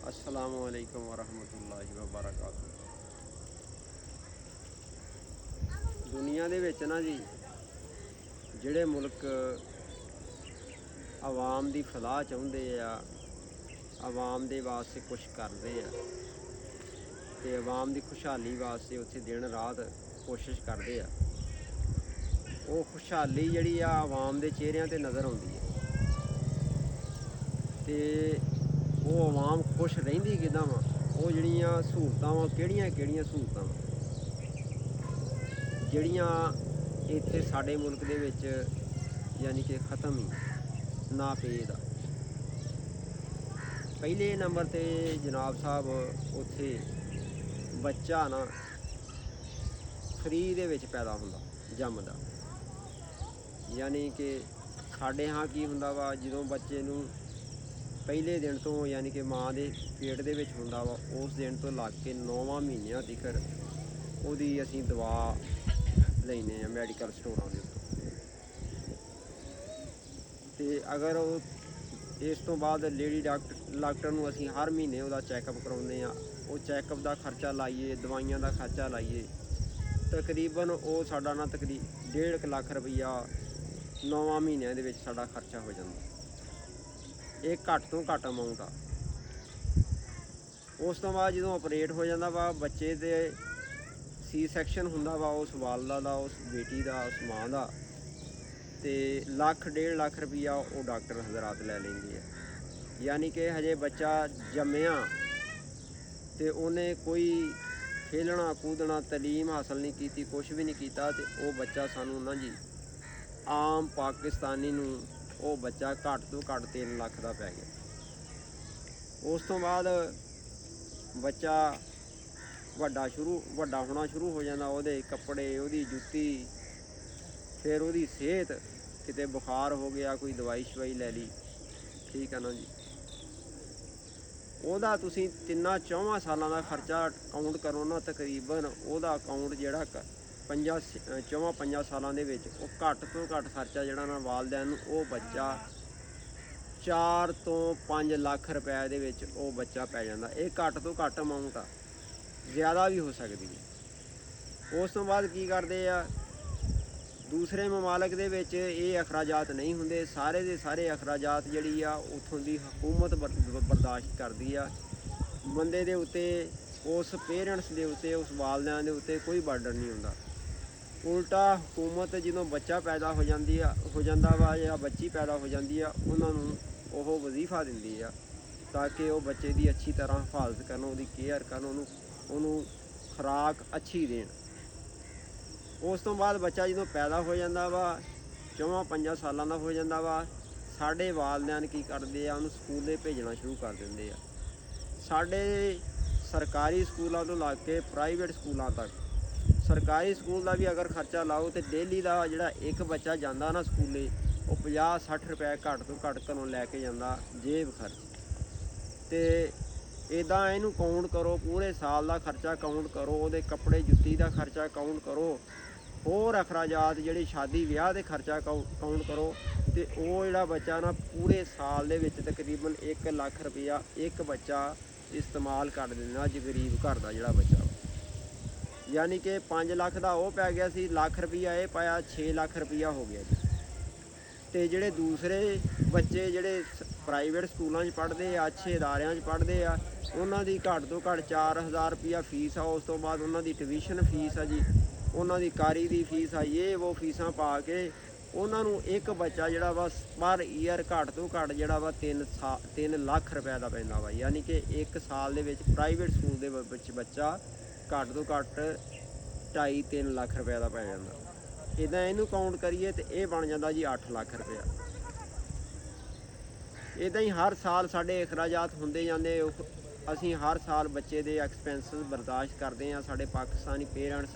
अस्सलामु अलैकुम वरहमतुल्लाहि वबरकातुह। दुनिया दे विच ना जी जिहड़े मुल्क आवाम दी फलाह चाहुंदे आ, आवाम दे वास्ते कुछ करदे आ ते आवाम दी खुशहाली वास्ते उत्थे दिन रात कोशिश करदे आ, वो खुशहाली जिहड़ी आ आवाम दे चेहरिਆਂ ते नज़र आउंदी है ते वो आवाम खुश रहिंदी किदां वा, वो जिहड़ियां सहूलतां वा किहड़ियां सहूलतां वा ਜਿਹੜੀਆਂ ਇੱਥੇ ਸਾਡੇ ਮੁਲਕ ਦੇ ਵਿੱਚ ਯਾਨੀ ਕਿ ਖਤਮ ਹੀ ਨਾਪੇਦ ਆ। ਪਹਿਲੇ ਨੰਬਰ 'ਤੇ ਜਨਾਬ ਸਾਹਿਬ ਉੱਥੇ ਬੱਚਾ ਨਾ ਫਰੀ ਦੇ ਵਿੱਚ ਪੈਦਾ ਹੁੰਦਾ, ਜੰਮਦਾ। ਯਾਨੀ ਕਿ ਸਾਡੇ ਹਾਂ ਕੀ ਹੁੰਦਾ ਵਾ, ਜਦੋਂ ਬੱਚੇ ਨੂੰ ਪਹਿਲੇ ਦਿਨ ਤੋਂ ਯਾਨੀ ਕਿ ਮਾਂ ਦੇ ਪੇਟ ਦੇ ਵਿੱਚ ਹੁੰਦਾ ਵਾ, ਉਸ ਦਿਨ ਤੋਂ ਲੱਗ ਕੇ 9ਵਾਂ ਮਹੀਨਿਆਂ ਤੀਕਰ ਉਹਦੀ ਅਸੀਂ ਦਵਾ ਲੈਨੇ ਆ ਮੈਡੀਕਲ ਸਟੋਰਾਂ ਦੇ ਉੱਤੋਂ। ਤੇ ਅਗਰ ਉਹ ਇਸ ਤੋਂ ਬਾਅਦ ਲੇਡੀ ਡਾਕਟਰ ਨੂੰ ਅਸੀਂ ਹਰ ਮਹੀਨੇ ਉਹਦਾ ਚੈੱਕਅਪ ਕਰਾਉਂਦੇ ਆ। ਉਹ ਚੈੱਕਅਪ ਦਾ ਖਰਚਾ ਲਾਈਏ, ਦਵਾਈਆਂ ਦਾ ਖਰਚਾ ਲਾਈਏ, ਤਕਰੀਬਨ ਉਹ ਸਾਡਾ ਨਾ 1.5 ਲੱਖ ਰੁਪਈਆ 9 ਮਹੀਨਿਆਂ ਦੇ ਵਿੱਚ ਸਾਡਾ ਖਰਚਾ ਹੋ ਜਾਂਦਾ। ਇਹ ਘੱਟ ਤੋਂ ਘੱਟ ਅਮਾਊਂਟ ਆ। ਉਸ ਤੋਂ ਬਾਅਦ ਜਦੋਂ ਆਪਰੇਟ ਹੋ ਜਾਂਦਾ ਵਾ ਬੱਚੇ ਦੇ ਸੀ ਸੈਕਸ਼ਨ ਹੁੰਦਾ ਵਾ, ਉਸ ਵਾਲਦਾ ਦਾ, ਉਸ ਬੇਟੀ ਦਾ, ਉਸ ਮਾਂ ਦਾ, ਤੇ 1.5 ਲੱਖ ਰੁਪਈਆ ਉਹ ਡਾਕਟਰ ਹਜ਼ਰਾਤ ਲੈ ਲੈਂਦੇ ਆ। ਯਾਨੀ ਕਿ ਹਜੇ ਬੱਚਾ ਜੰਮਿਆ ਤੇ ਉਹਨੇ ਕੋਈ ਖੇਲਣਾ ਕੂਦਣਾ ਤਾਲੀਮ ਹਾਸਲ ਨਹੀਂ ਕੀਤੀ, ਕੁਛ ਵੀ ਨਹੀਂ ਕੀਤਾ, ਤੇ ਉਹ ਬੱਚਾ ਸਾਨੂੰ ਨਾ ਜੀ ਆਮ ਪਾਕਿਸਤਾਨੀ ਨੂੰ ਉਹ ਬੱਚਾ ਘੱਟ ਤੋਂ ਘੱਟ 3 ਲੱਖ ਦਾ ਪੈ ਗਿਆ। ਉਸ ਤੋਂ ਬਾਅਦ ਬੱਚਾ ਵੱਡਾ ਹੋਣਾ ਸ਼ੁਰੂ ਹੋ ਜਾਂਦਾ। ਉਹਦੇ ਕੱਪੜੇ, ਉਹਦੀ ਜੁੱਤੀ, ਫਿਰ ਉਹਦੀ ਸਿਹਤ, ਕਿਤੇ ਬੁਖਾਰ ਹੋ ਗਿਆ ਕੋਈ ਦਵਾਈ ਸ਼ਵਾਈ ਲੈ ਲਈ, ਠੀਕ ਹੈ ਨਾ ਜੀ। ਉਹਦਾ ਤੁਸੀਂ 3-4 ਸਾਲਾਂ ਦਾ ਖਰਚਾ ਕਾਊਂਟ ਕਰੋ ਨਾ, ਤਕਰੀਬਨ ਉਹਦਾ ਅਕਾਊਂਟ ਜਿਹੜਾ 5 ਸਾਲਾਂ ਦੇ ਵਿੱਚ ਉਹ ਘੱਟ ਤੋਂ ਘੱਟ ਖਰਚਾ ਜਿਹੜਾ ਨਾ ਵਾਲਦਿਆਂ ਨੂੰ ਉਹ ਬੱਚਾ 4 ਤੋਂ 5 ਲੱਖ ਰੁਪਏ ਦੇ ਵਿੱਚ ਉਹ ਬੱਚਾ ਪੈ ਜਾਂਦਾ। ਇਹ ਘੱਟ ਤੋਂ ਘੱਟ ਅਮਾਊਂਟ ਆ, ਜ਼ਿਆਦਾ ਵੀ ਹੋ ਸਕਦੀ ਹੈ। ਉਸ ਤੋਂ ਬਾਅਦ ਕੀ ਕਰਦੇ ਆ, ਦੂਸਰੇ ਮਮਾਲਕ ਦੇ ਵਿੱਚ ਇਹ ਅਖਰਾਜਾਤ ਨਹੀਂ ਹੁੰਦੇ। ਸਾਰੇ ਦੇ ਸਾਰੇ ਅਖਰਾਜਾਤ ਜਿਹੜੀ ਆ ਉੱਥੋਂ ਦੀ ਹਕੂਮਤ ਬਰਦਾਸ਼ਤ ਕਰਦੀ ਆ। ਬੰਦੇ ਦੇ ਉੱਤੇ, ਉਸ ਪੇਰੈਂਟਸ ਦੇ ਉੱਤੇ, ਉਸ ਵਾਲਦਿਆਂ ਦੇ ਉੱਤੇ ਕੋਈ ਬਰਡਨ ਨਹੀਂ ਹੁੰਦਾ। ਉਲਟਾ ਹਕੂਮਤ ਜਦੋਂ ਬੱਚਾ ਪੈਦਾ ਹੋ ਜਾਂਦਾ ਵਾ ਜਾਂ ਬੱਚੀ ਪੈਦਾ ਹੋ ਜਾਂਦੀ ਆ, ਉਹਨਾਂ ਨੂੰ ਉਹ ਵਜ਼ੀਫਾ ਦਿੰਦੀ ਆ ਤਾਂ ਕਿ ਉਹ ਬੱਚੇ ਦੀ ਅੱਛੀ ਤਰ੍ਹਾਂ ਹਿਫਾਜ਼ਤ ਕਰਨ, ਉਹਦੀ ਕੇਅਰ ਕਰਨ, ਉਹਨੂੰ ਖੁਰਾਕ ਅੱਛੀ ਦੇਣ। ਉਸ ਤੋਂ ਬਾਅਦ ਬੱਚਾ ਜਦੋਂ ਪੈਦਾ ਹੋ ਜਾਂਦਾ ਵਾ 4-5 ਸਾਲਾਂ ਦਾ ਹੋ ਜਾਂਦਾ ਵਾ, ਸਾਡੇ ਵਾਲਦਿਨ ਕੀ ਕਰਦੇ ਆ, ਉਹਨੂੰ ਸਕੂਲੇ ਭੇਜਣਾ ਸ਼ੁਰੂ ਕਰ ਦਿੰਦੇ ਆ। ਸਾਡੇ ਸਰਕਾਰੀ ਸਕੂਲਾਂ ਤੋਂ ਲੱਗ ਕੇ ਪ੍ਰਾਈਵੇਟ ਸਕੂਲਾਂ ਤੱਕ, ਸਰਕਾਰੀ ਸਕੂਲ ਦਾ ਵੀ ਅਗਰ ਖਰਚਾ ਲਾਓ ਤਾਂ ਡੇਲੀ ਦਾ ਜਿਹੜਾ ਇੱਕ ਬੱਚਾ ਜਾਂਦਾ ਨਾ ਸਕੂਲੇ, ਉਹ 50-60 ਰੁਪਏ ਘੱਟ ਤੋਂ ਘੱਟ ਘਰੋਂ ਲੈ ਕੇ ਜਾਂਦਾ ਜੇਬ ਖਰਚ। ਤੇ ਇੱਦਾਂ ਇਹਨੂੰ ਕਾਊਂਟ ਕਰੋ, ਪੂਰੇ ਸਾਲ ਦਾ ਖਰਚਾ ਕਾਊਂਟ ਕਰੋ, ਉਹਦੇ ਕੱਪੜੇ ਜੁੱਤੀ ਦਾ ਖਰਚਾ ਕਾਊਂਟ ਕਰੋ, ਹੋਰ ਅਖਰਾਜਾਤ ਜਿਹੜੇ ਸ਼ਾਦੀ ਵਿਆਹ ਦੇ ਖਰਚਾ ਕਾਊਂਟ ਕਰੋ, ਤੇ ਉਹ ਜਿਹੜਾ ਬੱਚਾ ਨਾ ਪੂਰੇ ਸਾਲ ਦੇ ਵਿੱਚ ਤਕਰੀਬਨ 1 ਲੱਖ ਰੁਪਈਆ ਇੱਕ ਬੱਚਾ ਇਸਤੇਮਾਲ ਕਰ ਦਿੰਦਾ ਅੱਜ ਗਰੀਬ ਘਰ ਦਾ ਜਿਹੜਾ ਬੱਚਾ। ਯਾਨੀ ਕਿ 5 ਲੱਖ ਦਾ ਉਹ ਪੈ ਗਿਆ ਸੀ, ਲੱਖ ਰੁਪਈਆ ਇਹ ਪਾਇਆ, 6 ਲੱਖ ਰੁਪਈਆ ਹੋ ਗਿਆ ਜੀ। ਤੇ ਜਿਹੜੇ ਦੂਸਰੇ ਬੱਚੇ ਜਿਹੜੇ ਪ੍ਰਾਈਵੇਟ ਸਕੂਲਾਂ 'ਚ ਪੜ੍ਹਦੇ ਆ, ਅੱਛੇ ਅਦਾਰਿਆਂ 'ਚ ਪੜ੍ਹਦੇ ਆ, ਉਹਨਾਂ ਦੀ ਘੱਟ ਤੋਂ ਘੱਟ 4000 ਰੁਪਈਆ ਫੀਸ ਆ। ਉਸ ਤੋਂ ਬਾਅਦ ਉਹਨਾਂ ਦੀ ਟਿਊਸ਼ਨ ਫੀਸ ਆ ਜੀ, ਉਹਨਾਂ ਦੀ ਕਾਰੀ ਦੀ ਫੀਸ ਆ, ਉਹ ਫੀਸਾਂ ਪਾ ਕੇ ਉਹਨਾਂ ਨੂੰ ਇੱਕ ਬੱਚਾ ਜਿਹੜਾ ਵਾ ਪਰ ਈਅਰ ਘੱਟ ਤੋਂ ਘੱਟ ਜਿਹੜਾ ਵਾ 3 ਲੱਖ ਰੁਪਏ ਦਾ ਪੈਂਦਾ ਵਾ। ਯਾਨੀ ਕਿ ਇੱਕ ਸਾਲ ਦੇ ਵਿੱਚ ਪ੍ਰਾਈਵੇਟ ਸਕੂਲ ਦੇ ਵਿੱਚ ਬੱਚਾ ਘੱਟ ਤੋਂ ਘੱਟ 2.5-3 ਲੱਖ ਰੁਪਏ ਦਾ ਪੈ ਜਾਂਦਾ। ਇੱਦਾਂ ਇਹਨੂੰ ਕਾਊਂਟ ਕਰੀਏ ਤਾਂ ਇਹ ਬਣ ਜਾਂਦਾ ਜੀ 8 ਲੱਖ ਰੁਪਇਆ। ਇੱਦਾਂ ਹੀ ਹਰ ਸਾਲ ਸਾਡੇ ਅਖਰਾਜਾਤ ਹੁੰਦੇ ਜਾਂਦੇ। ਅਸੀਂ ਹਰ ਸਾਲ ਬੱਚੇ ਦੇ ਐਕਸਪੈਂਸਿਸ ਬਰਦਾਸ਼ਤ ਕਰਦੇ ਹਾਂ, ਸਾਡੇ ਪਾਕਿਸਤਾਨੀ ਪੇਰੈਂਟਸ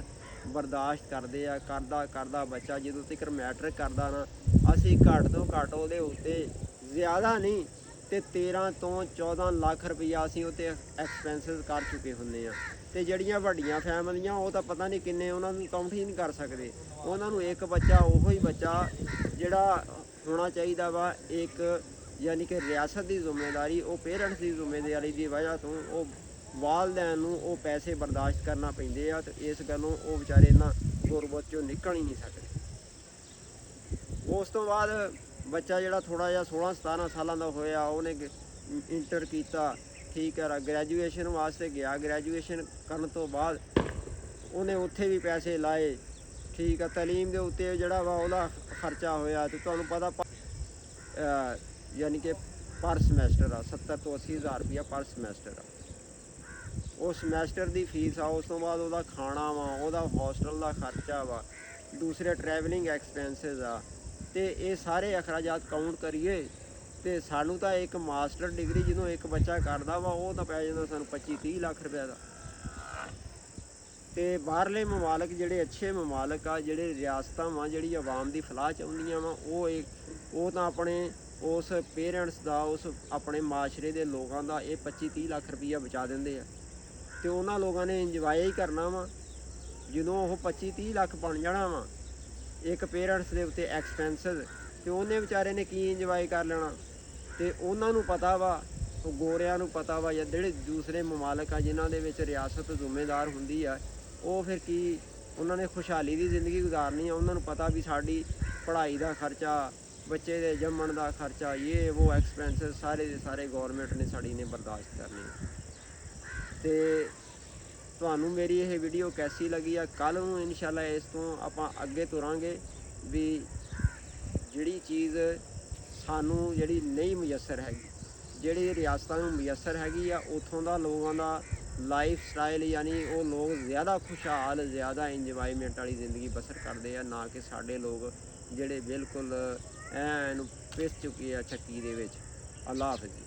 ਬਰਦਾਸ਼ਤ ਕਰਦੇ ਆ। ਕਰਦਾ ਬੱਚਾ ਜਦੋਂ ਤੱਕ ਮੈਟਰਿਕ ਕਰਦਾ ਨਾ, ਅਸੀਂ ਘੱਟ ਤੋਂ ਘੱਟ ਉਹਦੇ ਉੱਤੇ ਜ਼ਿਆਦਾ ਨਹੀਂ ਤੇ 13 ਤੋਂ 14 ਲੱਖ ਰੁਪਈਆ ਅਸੀਂ ਉੱਤੇ ਐਕਸਪੈਂਸਿਸ ਕਰ ਚੁੱਕੇ ਹੁੰਦੇ ਹਾਂ। ਤੇ ਜਿਹੜੀਆਂ ਵੱਡੀਆਂ ਫੈਮਲੀਆਂ ਉਹ ਤਾਂ ਪਤਾ ਨਹੀਂ ਕਿੰਨੇ, ਉਹਨਾਂ ਨੂੰ ਕਾਊਂਟ ਹੀ ਨਹੀਂ ਕਰ ਸਕਦੇ। ਉਹਨਾਂ ਨੂੰ ਇੱਕ ਬੱਚਾ ਉਹੋ ਹੀ ਬੱਚਾ ਜਿਹੜਾ ਹੋਣਾ ਚਾਹੀਦਾ ਵਾ, ਇੱਕ ਯਾਨੀ ਕਿ ਰਿਆਸਤ ਦੀ ਜ਼ਿੰਮੇਵਾਰੀ, ਉਹ ਪੇਰੈਂਟਸ ਦੀ ਜ਼ਿੰਮੇਵਾਰੀ ਦੀ ਵਜ੍ਹਾ ਤੋਂ ਉਹ ਵਾਲਦੈਨ ਨੂੰ ਉਹ ਪੈਸੇ ਬਰਦਾਸ਼ਤ ਕਰਨਾ ਪੈਂਦੇ ਆ, ਤੇ ਇਸ ਗੱਲੋਂ ਉਹ ਵਿਚਾਰੇ ਇਹਨਾਂ ਗੁਰਬਤ ਚੋਂ ਨਿਕਲ ਹੀ ਨਹੀਂ ਸਕਦੇ। ਉਸ ਤੋਂ ਬਾਅਦ ਬੱਚਾ ਜਿਹੜਾ ਥੋੜ੍ਹਾ ਜਿਹਾ 16-17 ਸਾਲਾਂ ਦਾ ਹੋਇਆ, ਉਹਨੇ ਇੰਟਰ ਕੀਤਾ, ਠੀਕ ਹੈ, ਗ੍ਰੈਜੂਏਸ਼ਨ ਵਾਸਤੇ ਗਿਆ। ਗ੍ਰੈਜੂਏਸ਼ਨ ਕਰਨ ਤੋਂ ਬਾਅਦ ਉਹਨੇ ਉੱਥੇ ਵੀ ਪੈਸੇ ਲਾਏ, ਠੀਕ ਆ। ਤਾਲੀਮ ਦੇ ਉੱਤੇ ਜਿਹੜਾ ਵਾ ਉਹਦਾ ਖਰਚਾ ਹੋਇਆ, ਤੇ ਤੁਹਾਨੂੰ ਪਤਾ ਯਾਨੀ ਕਿ ਪਰ ਸਮੈਸਟਰ ਆ 70 ਤੋਂ 80 ਹਜ਼ਾਰ ਰੁਪਈਆ ਪਰ ਸਮੈਸਟਰ ਆ। ਉਹ ਸਮੈਸਟਰ ਦੀ ਫੀਸ ਆ। ਉਸ ਤੋਂ ਬਾਅਦ ਉਹਦਾ ਖਾਣਾ ਵਾ, ਉਹਦਾ ਹੋਸਟਲ ਦਾ ਖਰਚਾ ਵਾ, ਦੂਸਰੇ ਟਰੈਵਲਿੰਗ ਐਕਸਪੈਂਸਿਸ ਆ, ਤੇ ਇਹ ਸਾਰੇ ਅਖਰਾਜਾਤ ਕਾਊਂਟ ਕਰੀਏ ਤੇ ਸਾਨੂੰ ਤਾਂ ਇੱਕ ਮਾਸਟਰ ਡਿਗਰੀ ਜਦੋਂ ਇੱਕ ਬੱਚਾ ਕਰਦਾ ਵਾ, ਉਹ ਤਾਂ ਪੈ ਜਾਂਦਾ ਸਾਨੂੰ 25-30 ਲੱਖ ਰੁਪਏ ਦਾ। ਤੇ ਬਾਹਰਲੇ ਮਮਾਲਕ ਜਿਹੜੇ ਅੱਛੇ ਮਮਾਲਕ ਆ, ਜਿਹੜੇ ਰਿਆਸਤਾਂ ਵਾ ਜਿਹੜੀ ਆਵਾਮ ਦੀ ਫਲਾਹ ਚਾਹੁੰਦੀਆਂ ਵਾ, ਉਹ ਤਾਂ ਆਪਣੇ ਉਸ ਪੇਰੈਂਟਸ ਦਾ, ਉਸ ਆਪਣੇ ਮਾਸ਼ਰੇ ਦੇ ਲੋਕਾਂ ਦਾ ਇਹ 25-30 ਲੱਖ ਰੁਪਈਆ ਬਚਾ ਦਿੰਦੇ ਆ। ਤੇ ਉਹਨਾਂ ਲੋਕਾਂ ਨੇ ਇੰਜੋਏ ਹੀ ਕਰਨਾ ਵਾ। ਜਦੋਂ ਉਹ 25-30 ਲੱਖ ਬਣ ਜਾਣਾ ਵਾ ਇੱਕ ਪੇਰੈਂਟਸ ਦੇ ਉੱਤੇ ਐਕਸਪੈਂਸਿਸ, ਤੇ ਉਹਨੇ ਵਿਚਾਰੇ ਨੇ ਕੀ ਇੰਜੋਏ ਕਰ ਲੈਣਾ। ਤੇ ਉਹਨਾਂ ਨੂੰ ਪਤਾ ਵਾ, ਉਹ ਗੋਰਿਆਂ ਨੂੰ ਪਤਾ ਵਾ, ਜਾਂ ਜਿਹੜੇ ਦੂਸਰੇ ਮਮਾਲਕ ਆ ਜਿਨ੍ਹਾਂ ਦੇ ਵਿੱਚ ਰਿਆਸਤ ਜ਼ਿੰਮੇਦਾਰ ਹੁੰਦੀ ਆ, ਉਹ ਫਿਰ ਕੀ ਉਹਨਾਂ ਨੇ ਖੁਸ਼ਹਾਲੀ ਦੀ ਜ਼ਿੰਦਗੀ ਗੁਜ਼ਾਰਨੀ ਆ। ਉਹਨਾਂ ਨੂੰ ਪਤਾ ਵੀ ਸਾਡੀ ਪੜ੍ਹਾਈ ਦਾ ਖਰਚਾ, ਬੱਚੇ ਦੇ ਜੰਮਣ ਦਾ ਖਰਚਾ, ਇਹ ਉਹ ਐਕਸਪੈਂਸਿਸ ਸਾਰੇ ਦੇ ਸਾਰੇ ਗੌਰਮੈਂਟ ਨੇ ਸਾਡੀ ਨੇ ਬਰਦਾਸ਼ਤ ਕਰਨੇ। ਤੇ ਤੁਹਾਨੂੰ ਮੇਰੀ ਇਹ ਵੀਡੀਓ ਕੈਸੀ ਲੱਗੀ ਆ? ਕੱਲ੍ਹ ਨੂੰ ਇਨਸ਼ਾਅੱਲਾ ਇਸ ਤੋਂ ਆਪਾਂ ਅੱਗੇ ਤੁਰਾਂਗੇ ਵੀ ਜਿਹੜੀ ਚੀਜ਼ ਸਾਨੂੰ ਜਿਹੜੀ ਨਹੀਂ ਮੁਯੱਸਰ ਹੈਗੀ, ਜਿਹੜੀ ਰਿਆਸਤਾਂ ਨੂੰ ਮੁਯੱਸਰ ਹੈਗੀ ਆ, ਉੱਥੋਂ ਦਾ ਲੋਕਾਂ ਦਾ ਲਾਈਫ ਸਟਾਈਲ, ਯਾਨੀ ਉਹ ਲੋਕ ਜ਼ਿਆਦਾ ਖੁਸ਼ਹਾਲ, ਜ਼ਿਆਦਾ ਇੰਜੋਏਮੈਂਟ ਵਾਲੀ ਜ਼ਿੰਦਗੀ ਬਸਰ ਕਰਦੇ ਆ, ਨਾ ਕਿ ਸਾਡੇ ਲੋਕ ਜਿਹੜੇ ਬਿਲਕੁਲ ਐਨ ਪਿਸ ਚੁੱਕੇ ਆ ਚੱਕੀ ਦੇ ਵਿੱਚ। ਅੱਲਾ ਹਾਫਿਜ਼।